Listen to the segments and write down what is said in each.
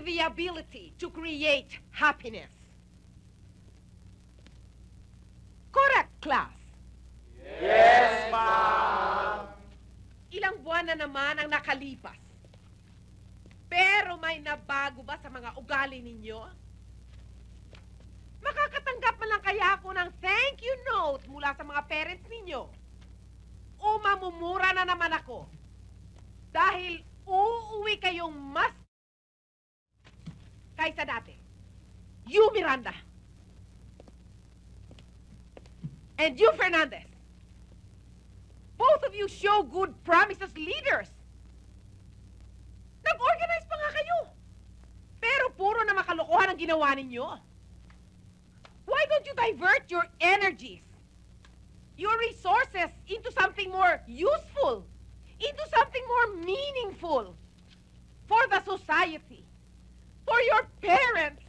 the ability to create happiness. Correct, class? Yes, ma'am. Ilang buwan na naman ang nakalipas. Pero may nabago ba sa mga ugali ninyo? Makakatanggap man lang kaya ako ng thank you note mula sa mga parents ninyo? O mamumura na naman ako? Dahil uuwi kayong mas kaysa dati. You, Miranda. And you, Fernandez. Both of you show good promise as leaders. Nag-organize pa nga kayo. Pero puro na makalokohan ang ginawa ninyo. Why don't you divert your energies, your resources into something more useful, into something more meaningful for the society, for your parents,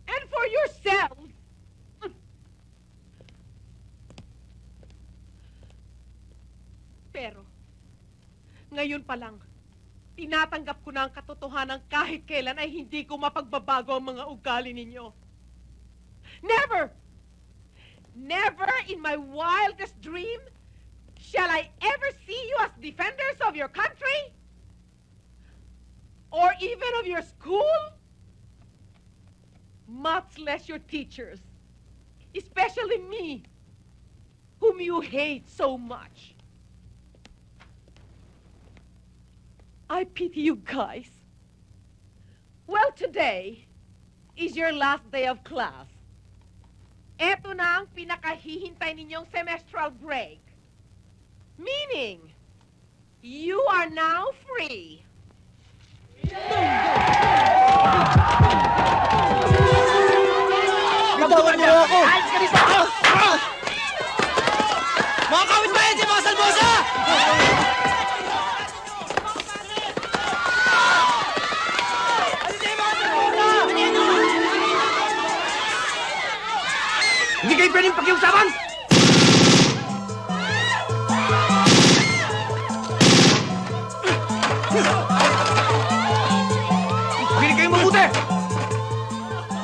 and for yourselves? Pero, ngayon pa lang, tinatanggap ko na ang katotohanan kahit kailan ay hindi ko mapagbabago ang mga ugali ninyo. Never! Never in my wildest dream shall I ever see you as defenders of your country or even of your school, much less your teachers, especially me, whom you hate so much. I pity you guys. Well, today is your last day of class. Eto na ang pinakahihintay ninyong semestral break. Meaning, you are now free. Bitawan niyo ako! Alis ka dito! Mga kawit ba yan, mga salbosa! Hindi kayo pwedeng pakiusapan! Pili kayong mabuti!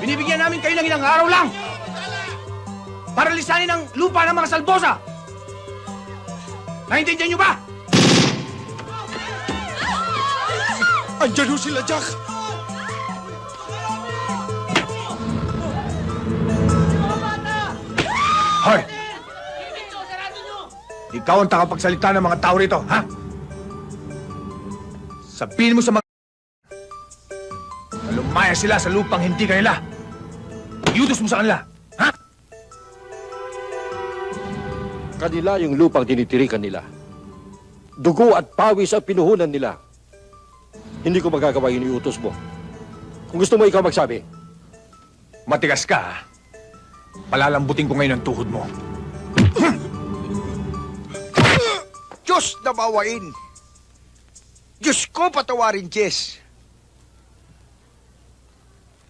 Binibigyan namin kayo ng ilang araw lang para lisanin ang lupa ng mga salbosa! Naintindihan niyo ba? Andiyan ho sila, Jack! Hoy! Ikaw ang takapagsalita ng mga tao rito, ha? Sabihin mo sa mga na lumaya sila sa lupang hindi kanila. Iutos mo sa kanila, ha? Kanila yung lupang tinitirikan nila. Dugo at pawis ang pinuhunan nila. Hindi ko magagawa yung iutos mo. Kung gusto mo, ikaw magsabi. Matigas ka, ha? Palalambutin ko ngayon ang tuhod mo. Diyos na bawain! Diyos ko patawarin, Jess.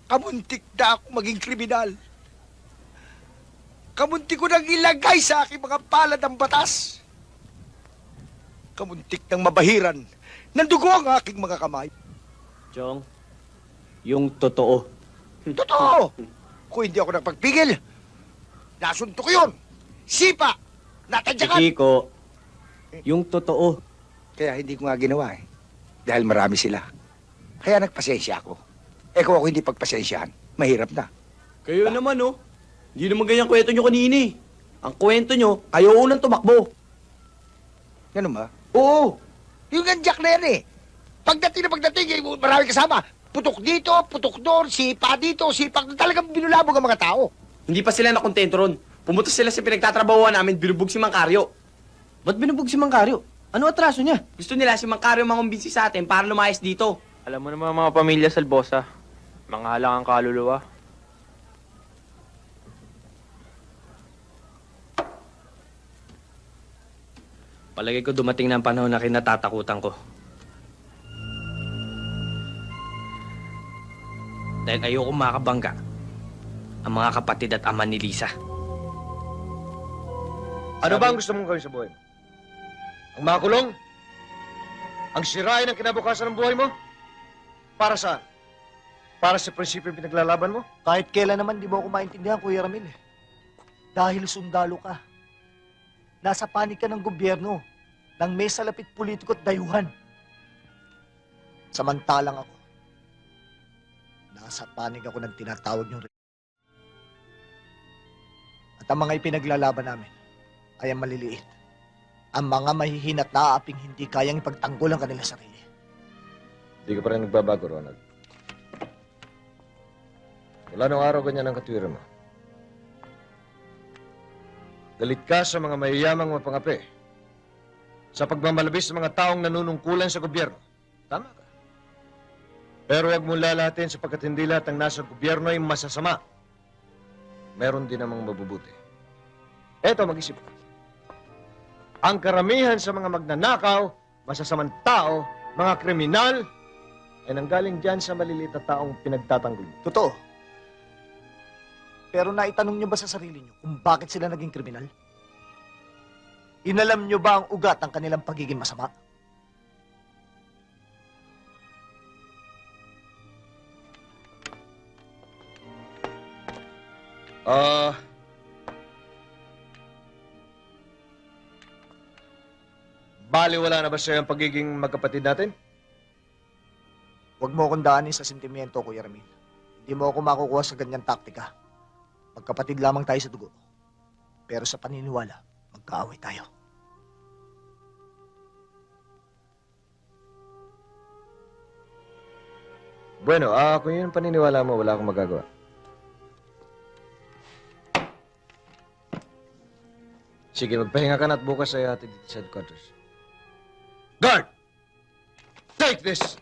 Kamuntik na ako maging kriminal. Kamuntik ko nang ilagay sa aking mga palad ng batas. Kamuntik nang mabahiran ng dugo ang aking mga kamay. Chong, yung totoo. Totoo! Kung hindi ako nagpagpigil, nasunto ko yun! Sipa! Natadyakan! Kiko, yung totoo. Kaya hindi ko nga ginawa eh. Dahil marami sila. Kaya nagpasensya ako. Eh kung ako hindi pagpasensyahan, mahirap na. Kayo naman, oh. Hindi naman ganyan kwento nyo kanina eh. Ang kwento nyo, kayo unang tumakbo. Ganun ba? Oo. Yung ganjak na yan eh. Pagdating eh, marami kasama. Putok dito, putok doon, sipa dito, sipa. Talagang binulabog ang mga tao. Hindi pa sila nakontento ron. Pumunta sila sa pinagtatrabahuan namin, binubog si Mang Caryo. Ba't binubog si Mang Caryo? Ano atraso niya? Gusto nila si Mang Caryo mangumbinsi sa atin para lumayas dito. Alam mo naman mga pamilya Salbosa, mga halang ang kaluluwa. Palagay ko dumating na ang panahon na kinatatakutan ko. Dahil ayoko makabangga ang mga kapatid at ama ni Lisa. Ano ba ang gusto mong gawin sa buhay mo? Ang makulong? Ang sirain ang kinabukasan ng buhay mo? Para saan? Para sa prinsipyo pinaglalaban mo? Kahit kailan naman di mo ako maintindihan, Kuya Ramil. Dahil sundalo ka. Nasa panig ka ng gobyerno ng may salapit politiko at dayuhan. Samantalang ako, nasa panig ako ng tinatawag niyong at ang mga ipinaglalaban namin ay ang maliliit. Ang mga mahihina at naaaping hindi kayang ipagtanggol ang kanilang sarili. Hindi ka pa rin nagbabago, Ronald. Wala nung araw ganyan ang katwiran mo. Galit ka sa mga mayayamang mapangapi. Sa pagmamalabis sa mga taong nanunungkulan sa gobyerno. Tama ka. Pero huwag mong lalahatin sapagkat hindi lahat ng nasa gobyerno ay masasama. Meron din namang mabubuti. Eto, mag-isip ka. Ang karamihan sa mga magnanakaw, masasamang tao, mga kriminal, ay nanggaling dyan sa maliliit na taong pinagtatanggol mo. Totoo. Pero naitanong niyo ba sa sarili niyo kung bakit sila naging kriminal? Inalam niyo ba ang ugat ng kanilang pagiging masama? Baliwala na ba sa'yo ang pagiging magkapatid natin? Huwag mo akong daanin sa sentimiento, Kuya Ramil. Hindi mo ako makukuha sa ganyang taktika. Magkapatid lamang tayo sa dugo. Pero sa paniniwala, magkaaway tayo. Bueno, kung yun ang paniniwala mo, wala akong magagawa. Sige, magpahinga ka na at bukas ay hatid dito sa headquarters. Guard! Take this!